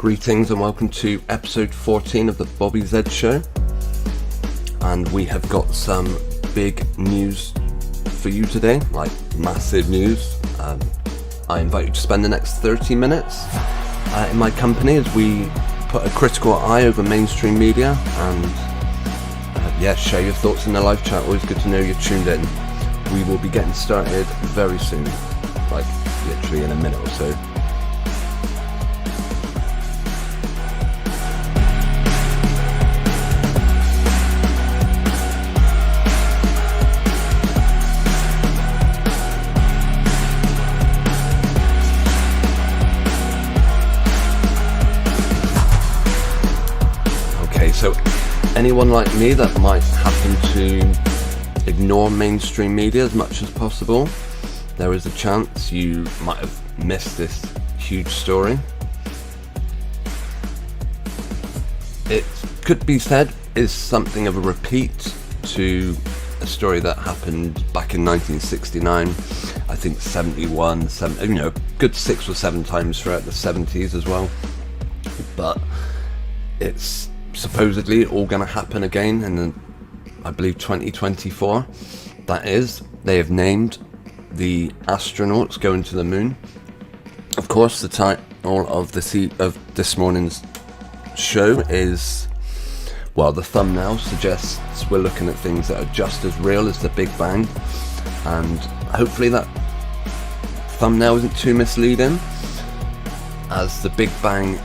Greetings and welcome to episode 14 of the BZShow, and we have got some big news for you today, like massive news. I invite you to spend the next 30 minutes in my company as we put a critical eye over mainstream media and share your thoughts in the live chat. Always good to know you're tuned in. We will be getting started very soon, like literally in a minute or so. So anyone like me that might happen to ignore mainstream media as much as possible, there is a chance you might have missed this huge story. It could be said is something of a repeat to a story that happened back in 1969, I think 71, good 6 or 7 times throughout the 70s as well. But it's supposedly all going to happen again in I believe 2024. That is, they have named the astronauts going to the moon. Of course, the title of this morning's show is, well, the thumbnail suggests we're looking at things that are just as real as the Big Bang, and hopefully that thumbnail isn't too misleading, as the Big Bang,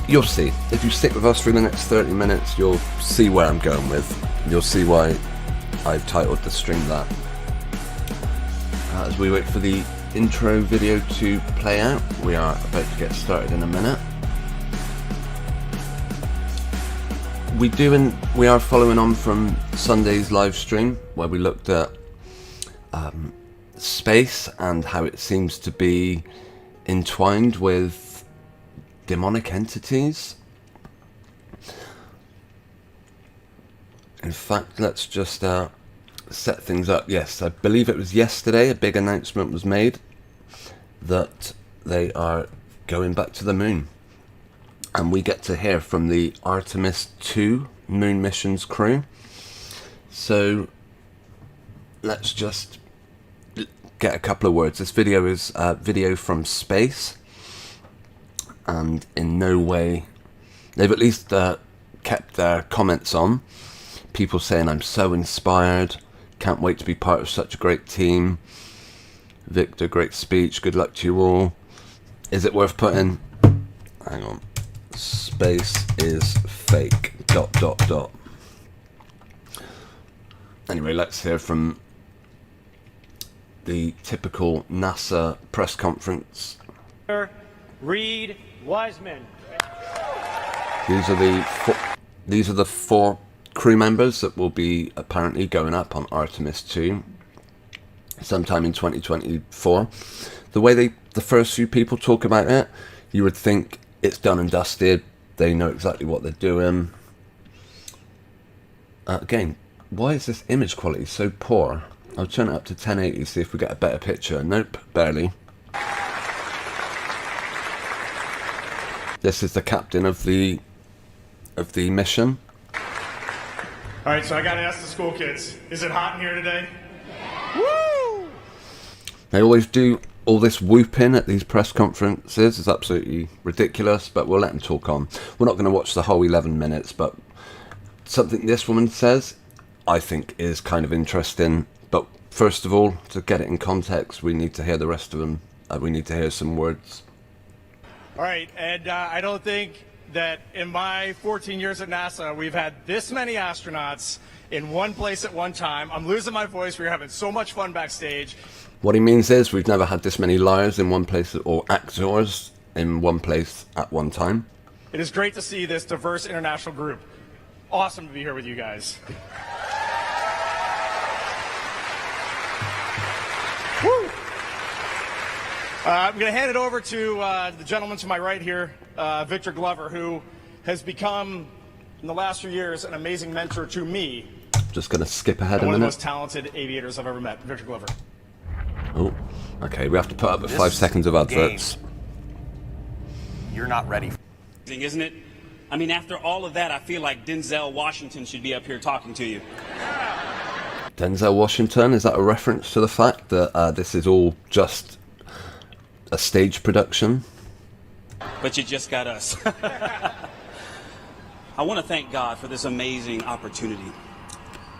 you'll see. If you stick with us for the next 30 minutes, you'll see where I'm going with. You'll see why I've titled the stream that. As we wait for the intro video to play out, we are about to get started in a minute. We are following on from Sunday's live stream, where we looked at space and how it seems to be entwined with demonic entities. In fact, let's just set things up. Yes, I believe it was yesterday a big announcement was made that they are going back to the moon, and we get to hear from the Artemis 2 moon mission's crew. So let's just get a couple of words. This video is video from space, and in no way, they've at least kept their comments on. People saying, I'm so inspired, can't wait to be part of such a great team. Victor, great speech, good luck to you all. Is it worth putting, hang on, space is fake, ... Anyway, let's hear from the typical NASA press conference. Reed Wiseman. These are the 4 crew members that will be apparently going up on Artemis 2 sometime in 2024. The way the first few people talk about it, you would think it's done and dusted. They know exactly what they're doing. Again, why is this image quality so poor? I'll turn it up to 1080, see if we get a better picture. Nope, barely. This is the captain of the mission. All right, so I gotta ask the school kids, is it hot in here today? Woo! They always do all this whooping at these press conferences. It's absolutely ridiculous, but we'll let them talk on. We're not going to watch the whole 11 minutes, but something this woman says, I think, is kind of interesting. But first of all, to get it in context, we need to hear the rest of them. We need to hear some words. All right, and I don't think that in my 14 years at NASA, we've had this many astronauts in one place at one time. I'm losing my voice. We're having so much fun backstage. What he means is we've never had this many liars in one place, or actors in one place at one time. It is great to see this diverse international group. Awesome to be here with you guys. Woo! I'm going to hand it over to the gentleman to my right here, Victor Glover, who has become, in the last few years, an amazing mentor to me. Just going to skip ahead a minute. One of the most talented aviators I've ever met, Victor Glover. Oh, okay, we have to put up with 5 seconds of adverts. You're not ready. Isn't it? I mean, after all of that, I feel like Denzel Washington should be up here talking to you. Denzel Washington, is that a reference to the fact that this is all just a stage production? But you just got us. I want to thank God for this amazing opportunity.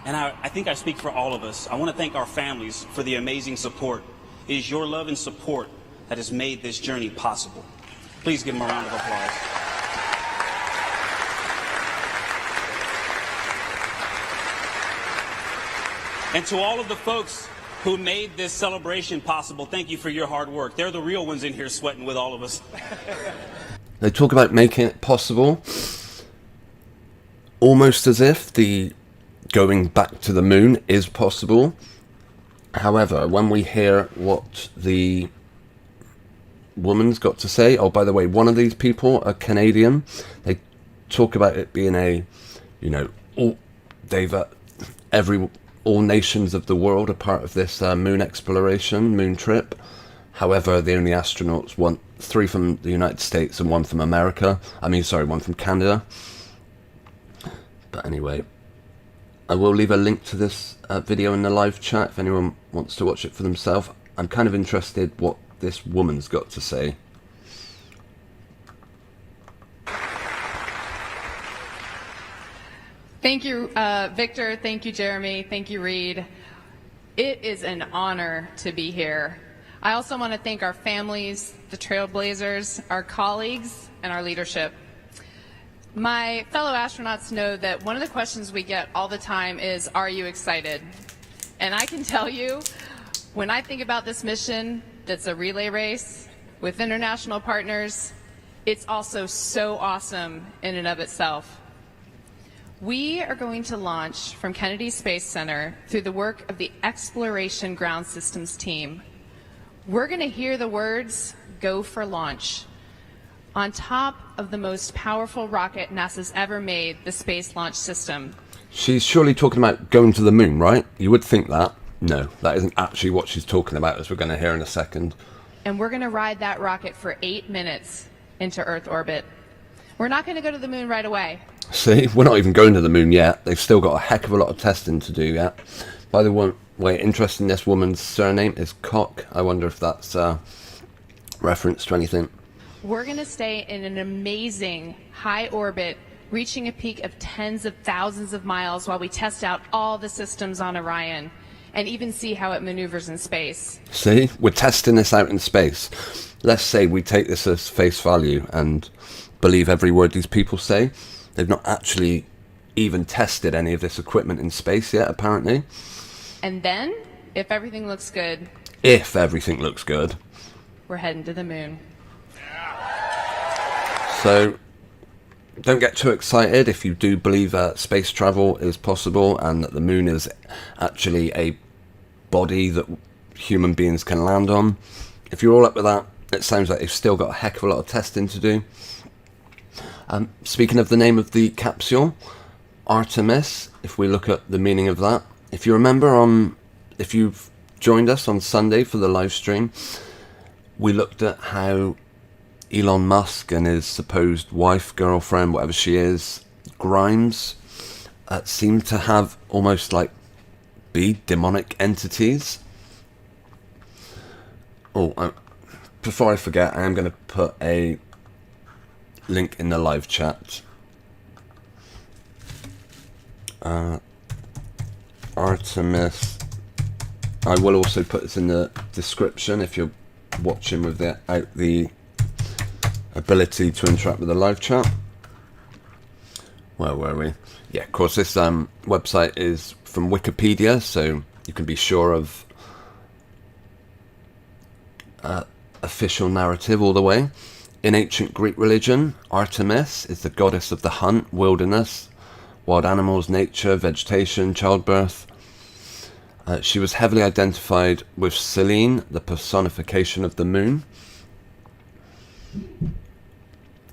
And I think I speak for all of us. I want to thank our families for the amazing support. It is your love and support that has made this journey possible. Please give them a round of applause. And to all of the folks who made this celebration possible, thank you for your hard work. They're the real ones in here sweating with all of us. They talk about making it possible, almost as if the going back to the moon is possible. However, when we hear what the woman's got to say, oh, by the way, one of these people are Canadian, they talk about it being a, you know, all nations of the world are part of this moon exploration, moon trip. However, the only astronauts, 3 from the United States and 1 from America. One from Canada. But anyway, I will leave a link to this video in the live chat if anyone wants to watch it for themselves. I'm kind of interested what this woman's got to say. Thank you, Victor. Thank you, Jeremy. Thank you, Reed. It is an honor to be here. I also want to thank our families, the Trailblazers, our colleagues, and our leadership. My fellow astronauts know that one of the questions we get all the time is, are you excited? And I can tell you, when I think about this mission that's a relay race with international partners, it's also so awesome in and of itself. We are going to launch from Kennedy Space Center through the work of the Exploration Ground Systems team. We're going to hear the words, "Go for launch," on top of the most powerful rocket NASA's ever made, the Space Launch System. She's surely talking about going to the moon, right? You would think that. No, that isn't actually what she's talking about, as we're going to hear in a second. And we're going to ride that rocket for 8 minutes into Earth orbit. We're not going to go to the moon right away. See, we're not even going to the moon yet. They've still got a heck of a lot of testing to do yet. By the way, interesting, this woman's surname is Koch. I wonder if that's a reference to anything. We're going to stay in an amazing high orbit, reaching a peak of tens of thousands of miles while we test out all the systems on Orion and even see how it maneuvers in space. See, we're testing this out in space. Let's say we take this as face value and believe every word these people say. They've not actually even tested any of this equipment in space yet, apparently. And then, if everything looks good, we're heading to the moon. So, don't get too excited if you do believe that space travel is possible and that the moon is actually a body that human beings can land on. If you're all up with that, it sounds like they've still got a heck of a lot of testing to do. Speaking of the name of the capsule, Artemis, if we look at the meaning of that, if you remember, if you've joined us on Sunday for the live stream, we looked at how Elon Musk and his supposed wife, girlfriend, whatever she is, Grimes, seem to have almost be demonic entities. Before I forget, I am going to put a link in the live chat. Artemis. I will also put this in the description if you're watching without the ability to interact with the live chat. Where were we? Yeah, of course, this website is from Wikipedia, so you can be sure of official narrative all the way. In ancient Greek religion, Artemis is the goddess of the hunt, wilderness, wild animals, nature, vegetation, childbirth. She was heavily identified with Selene, the personification of the moon.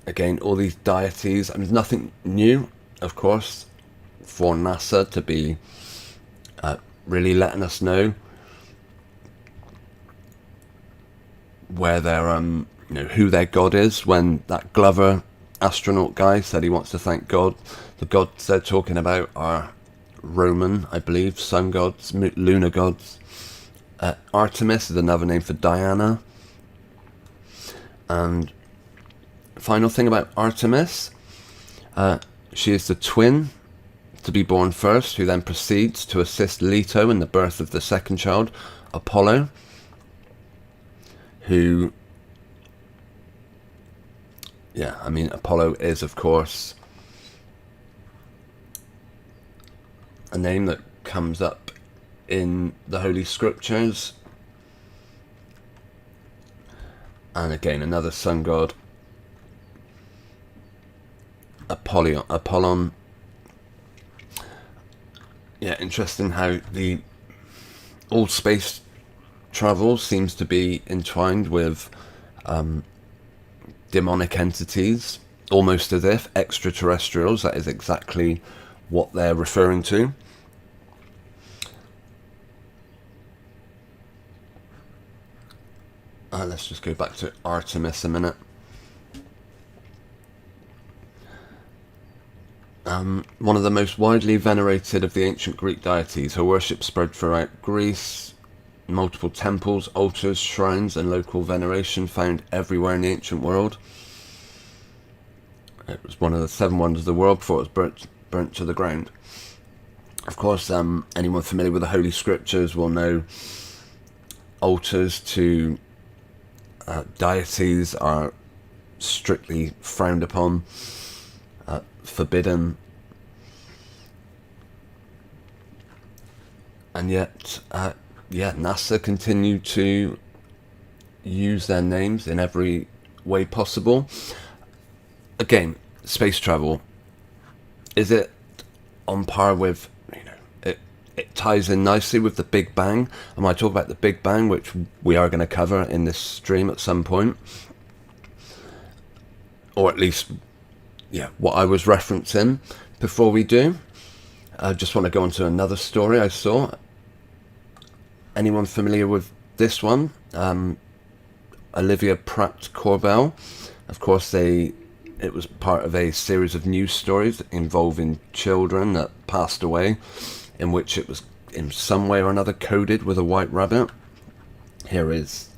Again, all these deities, there's nothing new, of course, for NASA to be really letting us know where their who their god is, when that Glover astronaut guy said he wants to thank God. The gods they're talking about are Roman, I believe, sun gods, lunar gods. Artemis is another name for Diana. And final thing about Artemis, she is the twin to be born first, who then proceeds to assist Leto in the birth of the second child, Apollo, who, yeah, I mean, Apollo is, of course, a name that comes up in the Holy Scriptures. And again, another sun god, Apollon. Yeah, interesting how all space travel seems to be entwined with demonic entities, almost as if extraterrestrials. That is exactly what they're referring to. Let's just go back to Artemis a minute. One of the most widely venerated of the ancient Greek deities, her worship spread throughout Greece. Multiple temples, altars, shrines, and local veneration found everywhere in the ancient world. It was one of the 7 wonders of the world before it was burnt to the ground. Of course, anyone familiar with the Holy Scriptures will know altars to deities are strictly frowned upon, forbidden, and yet, yeah, NASA continue to use their names in every way possible. Again, space travel, is it on par with, it ties in nicely with the Big Bang. And when I talk about the Big Bang, which we are going to cover in this stream at some point, or at least, yeah, what I was referencing before we do, I just want to go on to another story I saw. Anyone familiar with this one? Olivia Pratt Corbell. Of course, it was part of a series of news stories involving children that passed away, in which it was in some way or another coded with a white rabbit. Here is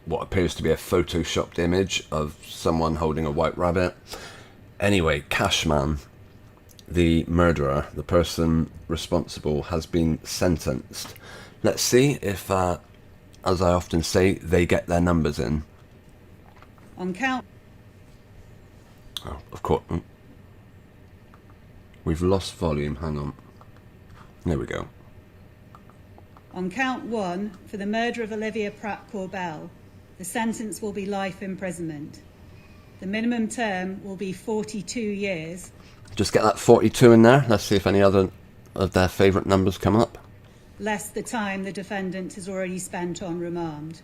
what appears to be a photoshopped image of someone holding a white rabbit. Anyway, Cashman, the murderer, the person responsible, has been sentenced. Let's see if, as I often say, they get their numbers in. On count. Oh, of course. We've lost volume. Hang on. There we go. On count 1, for the murder of Olivia Pratt Corbell, the sentence will be life imprisonment. The minimum term will be 42 years. Just get that 42 in there. Let's see if any other of their favourite numbers come up. Less the time the defendant has already spent on remand.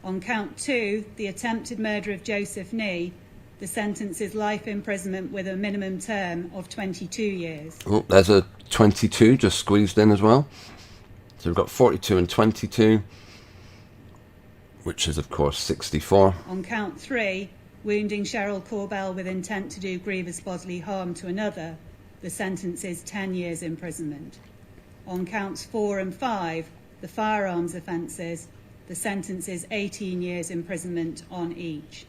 On count 2, the attempted murder of Joseph Nee, the sentence is life imprisonment with a minimum term of 22 years. Oh, there's a 22 just squeezed in as well. So we've got 42 and 22, which is, of course, 64. On count 3, wounding Cheryl Corbell with intent to do grievous bodily harm to another, the sentence is 10 years imprisonment. On counts 4 and 5, the firearms offences, the sentence is 18 years imprisonment on each.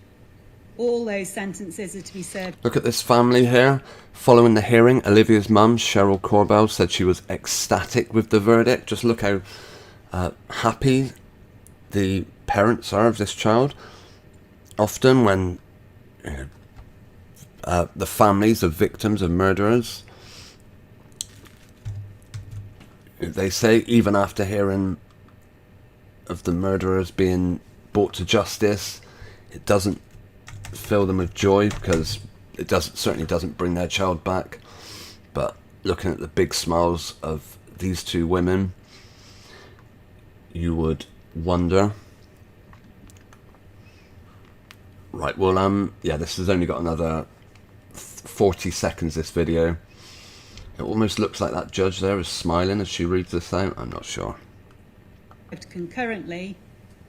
All those sentences are to be served. Look at this family here. Following the hearing, Olivia's mum, Cheryl Corbell, said she was ecstatic with the verdict. Just look how happy the parents are of this child. Often when the families of victims of murderers, they say even after hearing of the murderers being brought to justice, it doesn't fill them with joy, because it certainly doesn't bring their child back. But looking at the big smiles of these two women, you would wonder. Right, well, yeah, this has only got another 40 seconds, this video. It almost looks like that judge there is smiling as she reads this out. I'm not sure. Concurrently,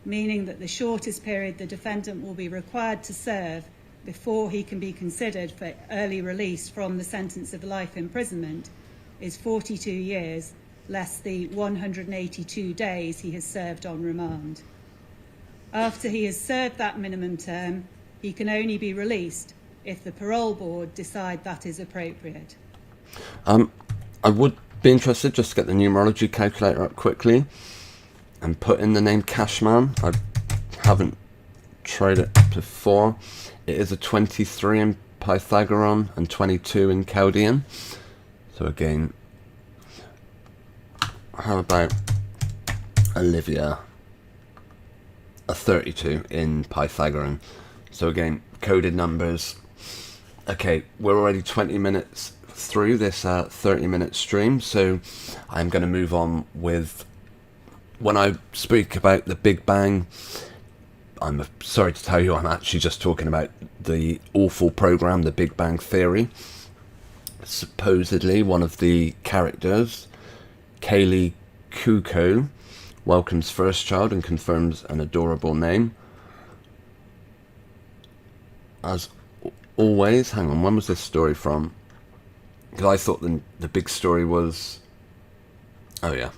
meaning that the shortest period the defendant will be required to serve before he can be considered for early release from the sentence of life imprisonment is 42 years, less the 182 days he has served on remand. After he has served that minimum term, he can only be released if the parole board decide that is appropriate. I would be interested just to get the numerology calculator up quickly and put in the name Cashman. I haven't tried it before. It is a 23 in Pythagorean and 22 in Chaldean. So again, how about Olivia? A 32 in Pythagorean. So again, coded numbers. Okay, we're already 20 minutes through this 30-minute stream, so I'm going to move on with, when I speak about the Big Bang, I'm sorry to tell you, I'm actually just talking about the awful program, The Big Bang Theory. Supposedly, one of the characters, Kaylee Cuoco, welcomes first child and confirms an adorable name. As always, hang on, when was this story from? Because I thought the big story was, oh yeah,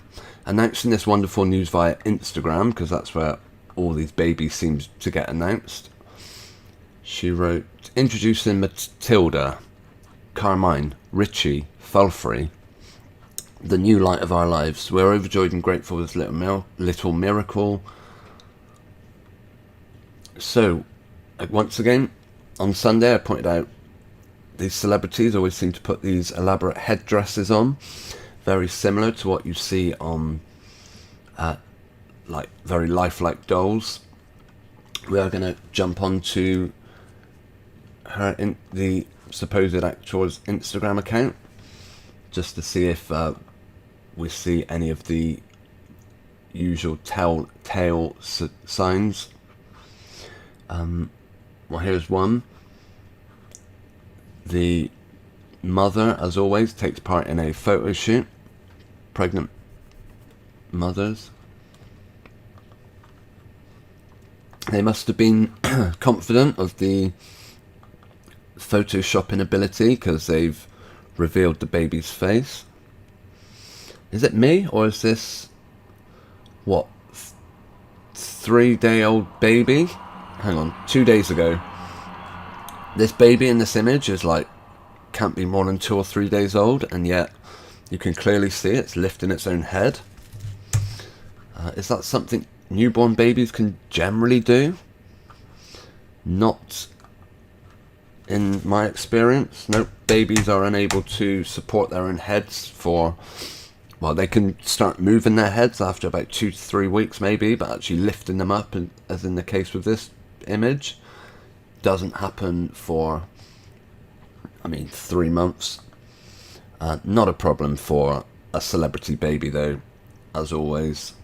announcing this wonderful news via Instagram, because that's where all these babies seem to get announced. She wrote, introducing Matilda, Carmine, Richie, Fulfrey, the new light of our lives. We're overjoyed and grateful for this little miracle. So, once again, on Sunday I pointed out these celebrities always seem to put these elaborate headdresses on, very similar to what you see on like very lifelike dolls. We are going to jump onto her in the supposed actor's Instagram account just to see if we see any of the usual telltale signs. Well, here's one. The mother, as always, takes part in a photo shoot. Pregnant mothers. They must have been confident of the photoshopping ability because they've revealed the baby's face. Is it me, or is this, what, 3-day-old baby? Hang on, 2 days ago. This baby in this image is like, can't be more than 2 or 3 days old, and yet you can clearly see it's lifting its own head. Is that something newborn babies can generally do? Not in my experience. Nope, babies are unable to support their own heads for, well, they can start moving their heads after about 2 to 3 weeks maybe, but actually lifting them up, and as in the case with this image, doesn't happen for, 3 months. Not a problem for a celebrity baby though, as always.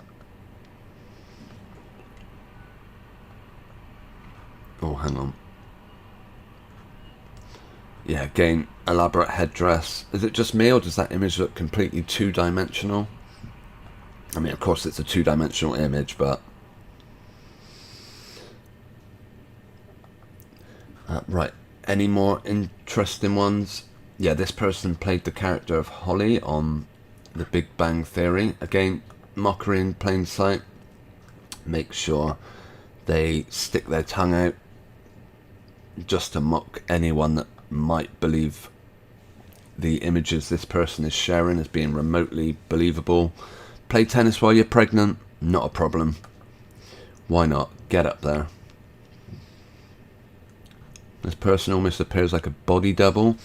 Oh, hang on. Yeah, again, elaborate headdress. Is it just me, or does that image look completely two-dimensional? I mean, of course it's a two-dimensional image, but... right, any more interesting ones? Yeah, this person played the character of Holly on The Big Bang Theory. Again, mockery in plain sight. Make sure they stick their tongue out just to mock anyone that might believe the images this person is sharing as being remotely believable. Play tennis while you're pregnant? Not a problem. Why not? Get up there. This person almost appears like a body double,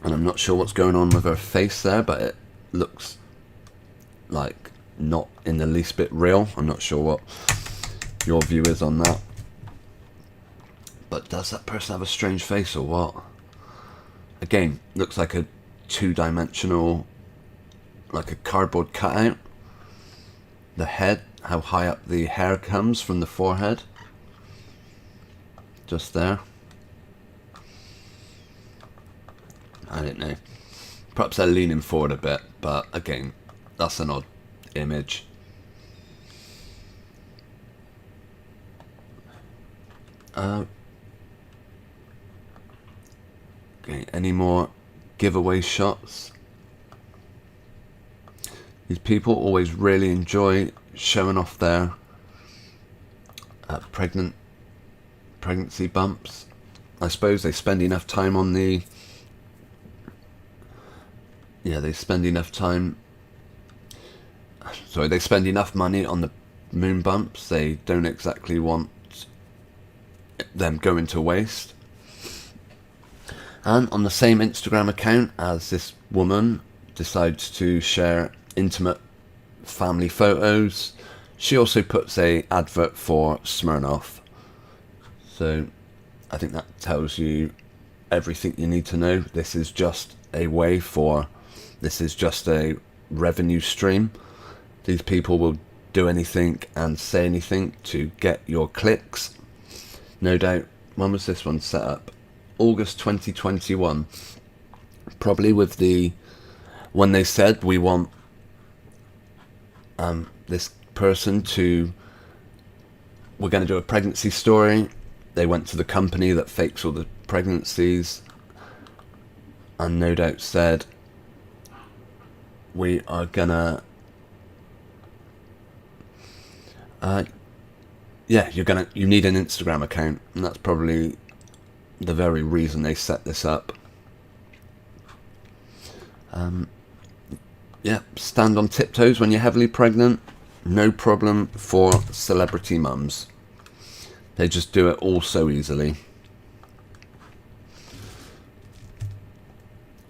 and I'm not sure what's going on with her face there, but it looks like not in the least bit real. I'm not sure what your view is on that. But does that person have a strange face or what? Again, looks like a two-dimensional, like a cardboard cutout. The head, how high up the hair comes from the forehead. Just there. I don't know. Perhaps they're leaning forward a bit, but again, that's an odd image. Okay, any more giveaway shots? These people always really enjoy showing off their pregnancy bumps. I suppose they spend enough time on the... Yeah, they spend enough time... Sorry, they spend enough money on the moon bumps. They don't exactly want them going to waste. And on the same Instagram account as this woman decides to share intimate family photos, she also puts a advert for Smirnoff. So I think that tells you everything you need to know. This is just a revenue stream. These people will do anything and say anything to get your clicks. No doubt. When was this one set up? August 2021. Probably with when they said we want this person to... We're going to do a pregnancy story. They went to the company that fakes all the pregnancies and no doubt said, we are gonna... you need an Instagram account, and that's probably the very reason they set this up. Stand on tiptoes when you're heavily pregnant. No problem for celebrity mums. They just do it all so easily.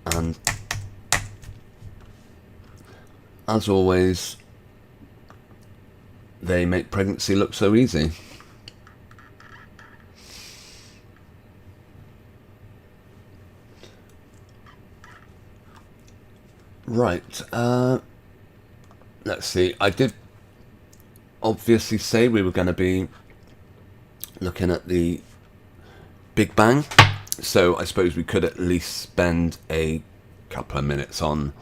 And as always, they make pregnancy look so easy. Right, let's see. I did obviously say we were going to be looking at the Big Bang, so I suppose we could at least spend a couple of minutes on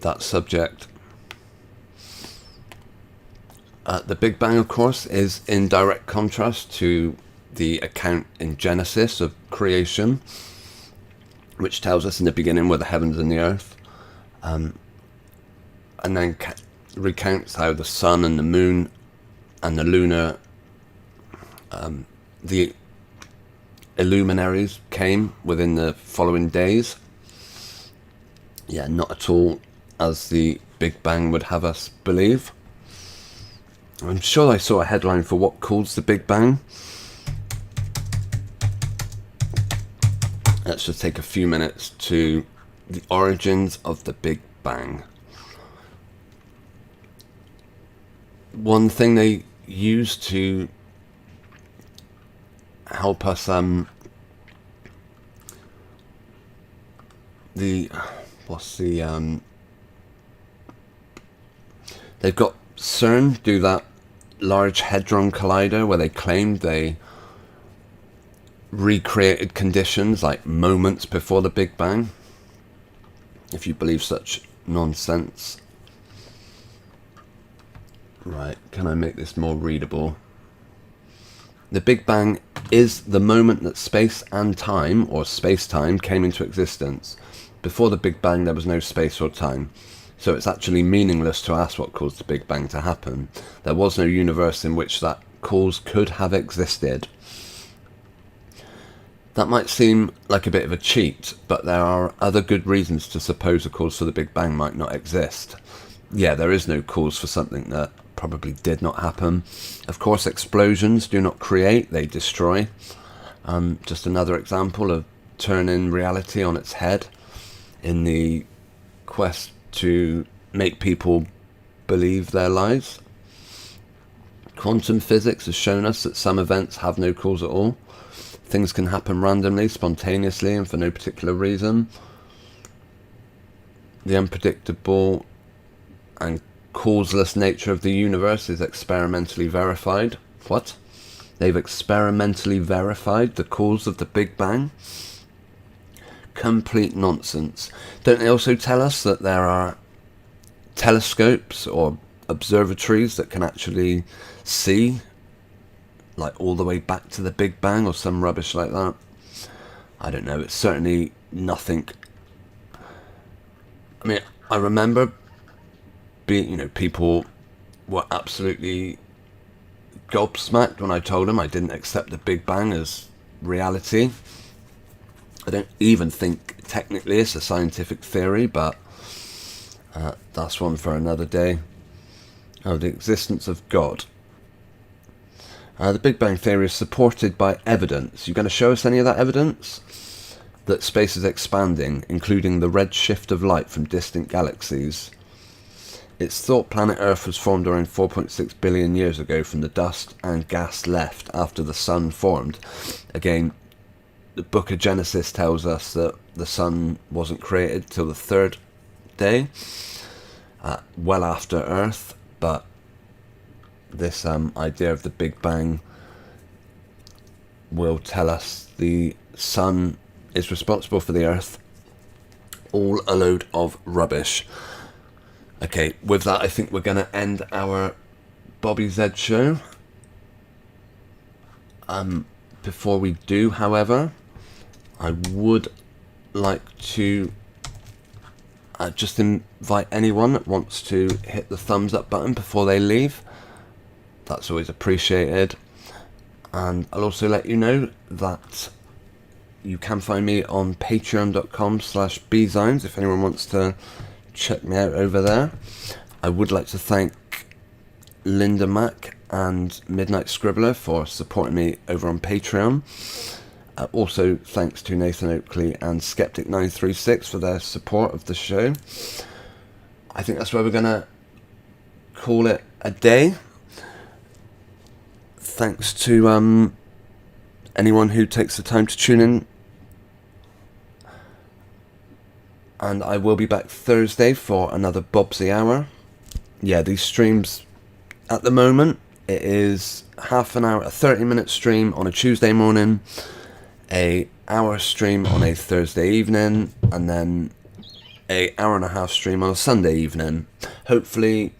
that subject. The Big Bang, of course, is in direct contrast to the account in Genesis of creation, which tells us in the beginning were the heavens and the earth. And then recounts how the sun and the moon and the lunar, the illuminaries came within the following days. Yeah, not at all as the Big Bang would have us believe. I'm sure I saw a headline for what caused the Big Bang. Let's just take a few minutes to the origins of the Big Bang. One thing they use to help us they've got CERN do that Large Hadron Collider where they claimed they recreated conditions like moments before the Big Bang, if you believe such nonsense. Right, can I make this more readable? The Big Bang is the moment that space and time, or space-time, came into existence. Before the Big Bang there was no space or time, so it's actually meaningless to ask what caused the Big Bang to happen. There was no universe in which that cause could have existed. That might seem like a bit of a cheat, but there are other good reasons to suppose a cause for the Big Bang might not exist. Yeah, there is no cause for something that probably did not happen. Of course, explosions do not create, they destroy. Just another example of turning reality on its head in the quest to make people believe their lies. Quantum physics has shown us that some events have no cause at all. Things can happen randomly, spontaneously, and for no particular reason. The unpredictable and causeless nature of the universe is experimentally verified. What? They've experimentally verified the cause of the Big Bang? Complete nonsense. Don't they also tell us that there are telescopes or observatories that can actually see like all the way back to the Big Bang or some rubbish like that. I don't know. It's certainly nothing. I mean, I remember people were absolutely gobsmacked when I told them I didn't accept the Big Bang as reality. I don't even think technically it's a scientific theory, but that's one for another day. Oh, the existence of God. The Big Bang Theory is supported by evidence. You going to show us any of that evidence? That space is expanding, including the red shift of light from distant galaxies. It's thought planet Earth was formed around 4.6 billion years ago from the dust and gas left after the sun formed. Again, the book of Genesis tells us that the sun wasn't created till the third day, well after Earth, but this idea of the Big Bang will tell us the sun is responsible for the Earth. All a load of rubbish. Okay, with that, I think we're going to end our Bobby Z show. Before we do, however, I would like to just invite anyone that wants to hit the thumbs up button before they leave. That's always appreciated. And I'll also let you know that you can find me on patreon.com/bzones if anyone wants to check me out over there. I would like to thank Linda Mack and Midnight Scribbler for supporting me over on Patreon. Also thanks to Nathan Oakley and Skeptic936 for their support of the show. I think that's where we're going to call it a day. Thanks to anyone who takes the time to tune in. And I will be back Thursday for another Bobsy Hour. Yeah, these streams, at the moment, it is half an hour, a 30-minute stream on a Tuesday morning, a hour stream on a Thursday evening, and then a hour and a half stream on a Sunday evening. Hopefully,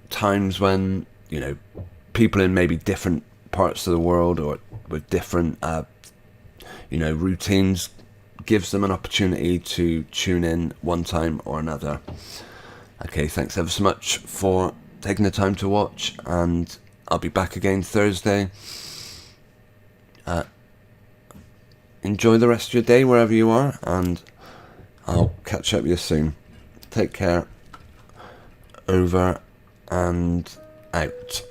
times when, people in maybe different parts of the world or with different, routines gives them an opportunity to tune in one time or another. Okay, thanks ever so much for taking the time to watch, and I'll be back again Thursday. Enjoy the rest of your day wherever you are, and I'll catch up with you soon. Take care. Over and out.